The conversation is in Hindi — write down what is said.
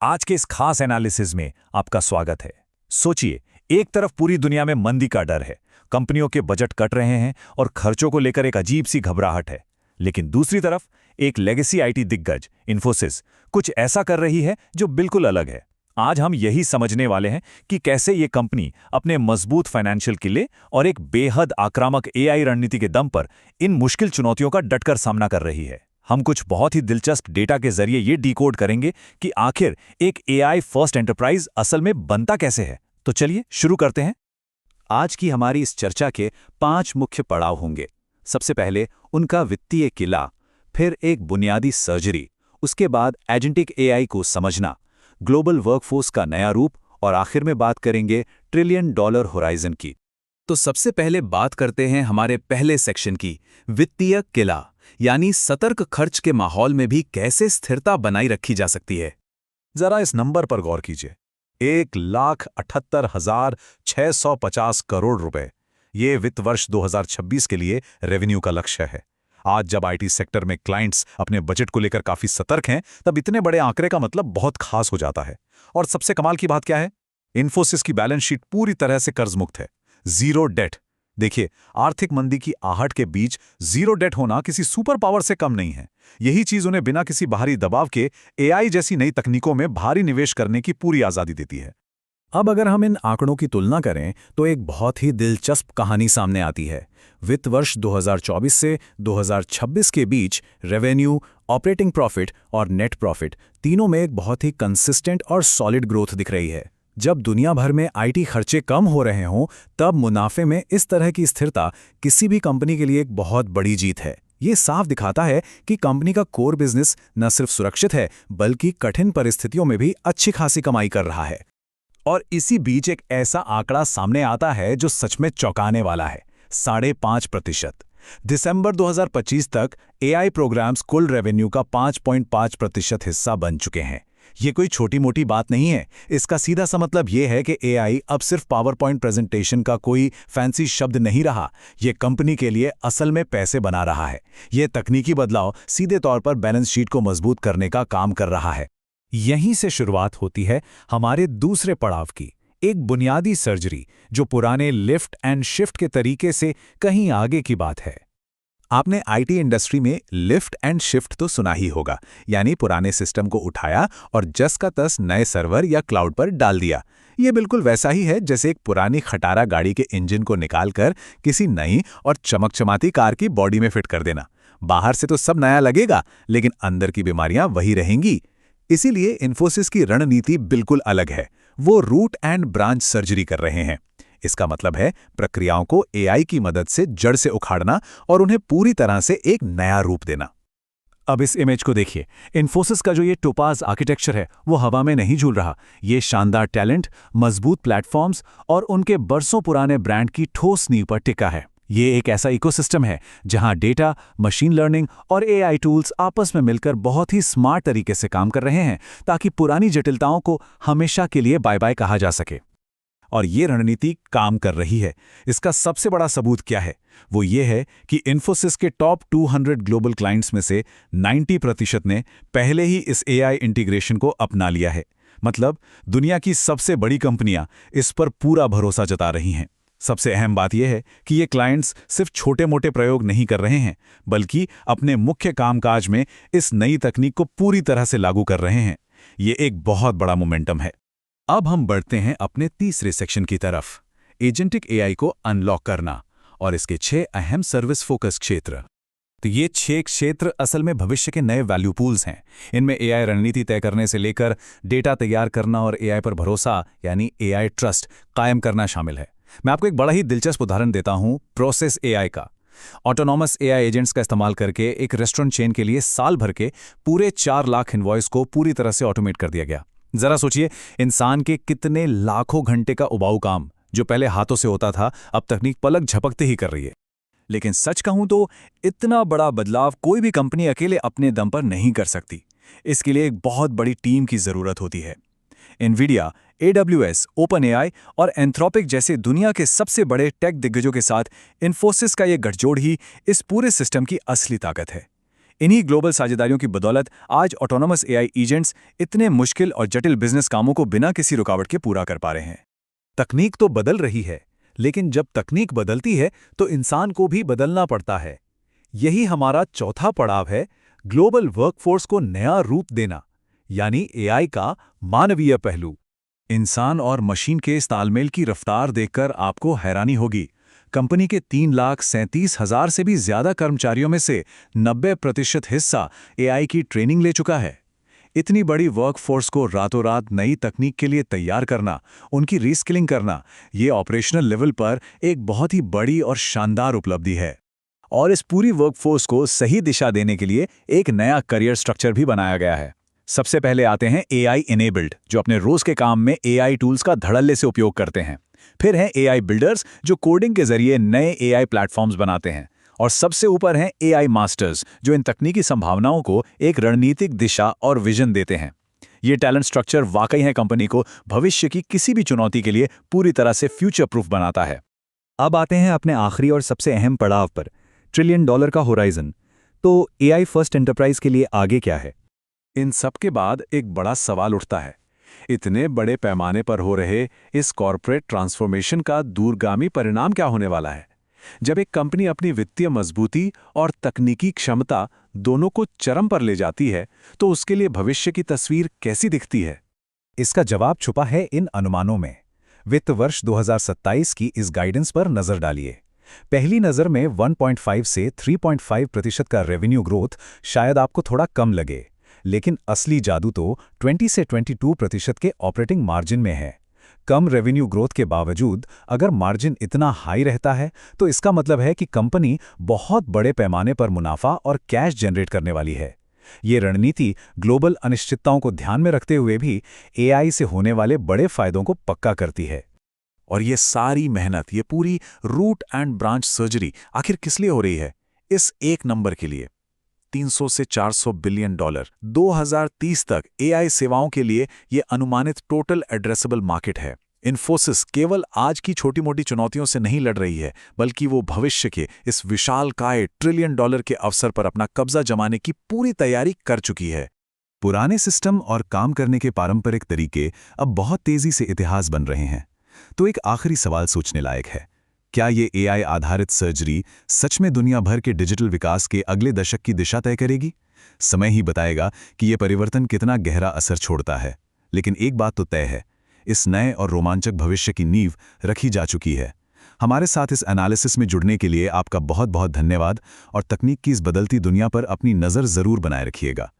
आज के इस खास एनालिसिस में आपका स्वागत है। सोचिए, एक तरफ पूरी दुनिया में मंदी का डर है, कंपनियों के बजट कट रहे हैं और खर्चों को लेकर एक अजीब सी घबराहट है। लेकिन दूसरी तरफ एक लेगेसी आईटी दिग्गज इन्फोसिस कुछ ऐसा कर रही है जो बिल्कुल अलग है। आज हम यही समझने वाले हैं कि कैसे ये कंपनी अपने मजबूत फाइनेंशियल किले और एक बेहद आक्रामक एआई रणनीति के दम पर इन मुश्किल चुनौतियों का डटकर सामना कर रही है। हम कुछ बहुत ही दिलचस्प डेटा के जरिए ये डिकोड करेंगे कि आखिर एक एआई फर्स्ट एंटरप्राइज असल में बनता कैसे है। तो चलिए शुरू करते हैं। आज की हमारी इस चर्चा के 5 मुख्य पड़ाव होंगे। सबसे पहले उनका वित्तीय किला, फिर एक बुनियादी सर्जरी, उसके बाद एजेंटिक एआई को समझना, ग्लोबल वर्कफोर्स का नया रूप और आखिर में बात करेंगे $1 ट्रिलियन होराइजन की। तो सबसे पहले बात करते हैं हमारे पहले सेक्शन की, वित्तीय किला, यानी सतर्क खर्च के माहौल में भी कैसे स्थिरता बनाई रखी जा सकती है। जरा इस नंबर पर गौर कीजिए, 1,78,650 करोड़ रुपए। ये वित्त वर्ष 2026 के लिए रेवेन्यू का लक्ष्य है। आज जब आईटी सेक्टर में क्लाइंट्स अपने बजट को लेकर काफी सतर्क हैं, तब इतने बड़े आंकड़े का मतलब बहुत खास हो जाता है। और सबसे कमाल की बात क्या है? इन्फोसिस की बैलेंस शीट पूरी तरह से कर्ज मुक्त है, जीरो डेट। देखिए, आर्थिक मंदी की आहट के बीच जीरो डेट होना किसी सुपर पावर से कम नहीं है। यही चीज उन्हें बिना किसी बाहरी दबाव के एआई जैसी नई तकनीकों में भारी निवेश करने की पूरी आजादी देती है। अब अगर हम इन आंकड़ों की तुलना करें तो एक बहुत ही दिलचस्प कहानी सामने आती है। वित्त वर्ष 2024 से 2026 के बीच रेवेन्यू, ऑपरेटिंग प्रॉफिट और नेट प्रॉफिट तीनों में एक बहुत ही कंसिस्टेंट और सॉलिड ग्रोथ दिख रही है। जब दुनिया भर में आईटी खर्चे कम हो रहे हों, तब मुनाफे में इस तरह की स्थिरता किसी भी कंपनी के लिए एक बहुत बड़ी जीत है। ये साफ दिखाता है कि कंपनी का कोर बिजनेस न सिर्फ सुरक्षित है, बल्कि कठिन परिस्थितियों में भी अच्छी खासी कमाई कर रहा है। और इसी बीच एक ऐसा आंकड़ा सामने आता है जो सच में चौंकाने वाला है, 5.5%। दिसंबर 2025 तक एआई प्रोग्राम्स कुल रेवेन्यू का 5.5% हिस्सा बन चुके हैं। ये कोई छोटी मोटी बात नहीं है। इसका सीधा सा मतलब ये है कि एआई अब सिर्फ पावर पॉइंट प्रेजेंटेशन का कोई फैंसी शब्द नहीं रहा। ये कंपनी के लिए असल में पैसे बना रहा है। ये तकनीकी बदलाव सीधे तौर पर बैलेंस शीट को मजबूत करने का काम कर रहा है। यहीं से शुरुआत होती है हमारे दूसरे पड़ाव की, एक बुनियादी सर्जरी जो पुराने लिफ्ट एंड शिफ्ट के तरीके से कहीं आगे की बात है। आपने आईटी इंडस्ट्री में लिफ्ट एंड शिफ्ट तो सुना ही होगा, यानी पुराने सिस्टम को उठाया और जस का तस नए सर्वर या क्लाउड पर डाल दिया। ये बिल्कुल वैसा ही है जैसे एक पुरानी खटारा गाड़ी के इंजन को निकालकर किसी नई और चमकचमाती कार की बॉडी में फिट कर देना। बाहर से तो सब नया लगेगा, लेकिन अंदर की बीमारियां वही रहेंगी। इसीलिए इन्फोसिस की रणनीति बिल्कुल अलग है। वो रूट एंड ब्रांच सर्जरी कर रहे हैं। इसका मतलब है प्रक्रियाओं को एआई की मदद से जड़ से उखाड़ना और उन्हें पूरी तरह से एक नया रूप देना। अब इस इमेज को देखिए। इन्फोसिस का जो ये टोपाज आर्किटेक्चर है वो हवा में नहीं झूल रहा। ये शानदार टैलेंट, मजबूत प्लेटफॉर्म्स और उनके बरसों पुराने ब्रांड की ठोस नींव पर टिका है। ये एक ऐसा इकोसिस्टम है जहां डेटा, मशीन लर्निंग और एआई टूल्स आपस में मिलकर बहुत ही स्मार्ट तरीके से काम कर रहे हैं, ताकि पुरानी जटिलताओं को हमेशा के लिए बाय बाय कहा जा सके। और ये रणनीति काम कर रही है। इसका सबसे बड़ा सबूत क्या है? वो ये है कि इन्फोसिस के टॉप 200 ग्लोबल क्लाइंट्स में से 90% ने पहले ही इस एआई इंटीग्रेशन को अपना लिया है। मतलब दुनिया की सबसे बड़ी कंपनियां इस पर पूरा भरोसा जता रही हैं। सबसे अहम बात यह है कि ये क्लाइंट्स सिर्फ छोटे-मोटे प्रयोग नहीं कर रहे हैं, बल्कि अपने मुख्य कामकाज में इस नई तकनीक को पूरी तरह से लागू कर रहे हैं। ये एक बहुत बड़ा मोमेंटम है। अब हम बढ़ते हैं अपने तीसरे सेक्शन की तरफ, एजेंटिक एआई को अनलॉक करना और इसके 6 अहम सर्विस फोकस क्षेत्र। तो ये 6 क्षेत्र असल में भविष्य के नए वैल्यू पूल्स हैं। इनमें एआई रणनीति तय करने से लेकर डेटा तैयार करना और एआई पर भरोसा यानी एआई ट्रस्ट कायम करना शामिल है। मैं आपको एक बड़ा ही दिलचस्प उदाहरण देता हूं, प्रोसेस एआई का। ऑटोनॉमस एआई एजेंट्स का इस्तेमाल करके एक रेस्टोरेंट चेन के लिए साल भर के पूरे 4 लाख इनवॉइस को पूरी तरह से ऑटोमेट कर दिया गया। जरा सोचिए, इंसान के कितने लाखों घंटे का उबाऊ काम जो पहले हाथों से होता था, अब तकनीक पलक झपकते ही कर रही है। लेकिन सच कहूं तो इतना बड़ा बदलाव कोई भी कंपनी अकेले अपने दम पर नहीं कर सकती। इसके लिए एक बहुत बड़ी टीम की जरूरत होती है। एनवीडिया, AWS, OpenAI और एंथ्रोपिक जैसे दुनिया के सबसे बड़े टेक दिग्गजों के साथ इन्फोसिस का ये गठजोड़ ही इस पूरे सिस्टम की असली ताकत है। इन्हीं ग्लोबल साझेदारियों की बदौलत आज ऑटोनोमस एआई एजेंट्स इतने मुश्किल और जटिल बिजनेस कामों को बिना किसी रुकावट के पूरा कर पा रहे हैं। तकनीक तो बदल रही है, लेकिन जब तकनीक बदलती है तो इंसान को भी बदलना पड़ता है। यही हमारा चौथा पड़ाव है, ग्लोबल वर्कफोर्स को नया रूप देना, यानी एआई का मानवीय पहलू। इंसान और मशीन के इस तालमेल की रफ्तार देखकर आपको हैरानी होगी। कंपनी के 3,37,000 से भी ज्यादा कर्मचारियों में से 90% हिस्सा एआई की ट्रेनिंग ले चुका है। इतनी बड़ी वर्कफोर्स को रातों रात नई तकनीक के लिए तैयार करना, उनकी रीस्किलिंग करना, ये ऑपरेशनल लेवल पर एक बहुत ही बड़ी और शानदार उपलब्धि है। और इस पूरी वर्कफोर्स को सही दिशा देने के लिए एक नया करियर स्ट्रक्चर भी बनाया गया है। सबसे पहले आते हैं एआई इनेबल्ड, जो अपने रोज के काम में एआई टूल्स का धड़ल्ले से उपयोग करते हैं। फिर हैं एआई बिल्डर्स, जो कोडिंग के जरिए नए एआई प्लेटफॉर्म्स बनाते हैं। और सबसे ऊपर हैं एआई मास्टर्स, जो इन तकनीकी संभावनाओं को एक रणनीतिक दिशा और विजन देते हैं। ये टैलेंट स्ट्रक्चर वाकई है कंपनी को भविष्य की किसी भी चुनौती के लिए पूरी तरह से फ्यूचर प्रूफ बनाता है। अब आते हैं अपने आखिरी और सबसे अहम पड़ाव पर, $1 ट्रिलियन का होराइजन। तो एआई फर्स्ट एंटरप्राइज के लिए आगे क्या है? इन सब के बाद एक बड़ा सवाल उठता है, इतने बड़े पैमाने पर हो रहे इस कॉर्पोरेट ट्रांसफॉर्मेशन का दूरगामी परिणाम क्या होने वाला है? जब एक कंपनी अपनी वित्तीय मजबूती और तकनीकी क्षमता दोनों को चरम पर ले जाती है, तो उसके लिए भविष्य की तस्वीर कैसी दिखती है? इसका जवाब छुपा है इन अनुमानों में। वित्त वर्ष 2027 की इस गाइडेंस पर नजर डालिए। पहली नज़र में 1.5 से 3.5% का रेवेन्यू ग्रोथ शायद आपको थोड़ा कम लगे, लेकिन असली जादू तो 20 से 22% के ऑपरेटिंग मार्जिन में है। कम रेवेन्यू ग्रोथ के बावजूद अगर मार्जिन इतना हाई रहता है, तो इसका मतलब है कि कंपनी बहुत बड़े पैमाने पर मुनाफा और कैश जनरेट करने वाली है। ये रणनीति ग्लोबल अनिश्चितताओं को ध्यान में रखते हुए भी एआई से होने वाले बड़े फायदों को पक्का करती है। और ये सारी मेहनत, ये पूरी रूट एंड ब्रांच सर्जरी आखिर किस लिए हो रही है? इस एक नंबर के लिए। 300 से 400 बिलियन डॉलर 2030 तक एआई सेवाओं के लिए ये अनुमानित टोटल एड्रेसेबल मार्केट है। इन्फोसिस केवल आज की छोटी-मोटी चुनौतियों से नहीं लड़ रही है, बल्कि वो भविष्य के इस विशालकाय $1 ट्रिलियन के अवसर पर अपना कब्जा जमाने की पूरी तैयारी कर चुकी है। पुराने सिस्टम और काम करने के पारंपरिक तरीके अब बहुत तेजी से इतिहास बन रहे हैं। तो एक आखिरी सवाल सोचने लायक है, क्या ये एआई आधारित सर्जरी सच में दुनिया भर के डिजिटल विकास के अगले दशक की दिशा तय करेगी? समय ही बताएगा कि ये परिवर्तन कितना गहरा असर छोड़ता है। लेकिन एक बात तो तय है, इस नए और रोमांचक भविष्य की नींव रखी जा चुकी है। हमारे साथ इस एनालिसिस में जुड़ने के लिए आपका बहुत बहुत धन्यवाद, और तकनीक की इस बदलती दुनिया पर अपनी नज़र ज़रूर बनाए रखिएगा।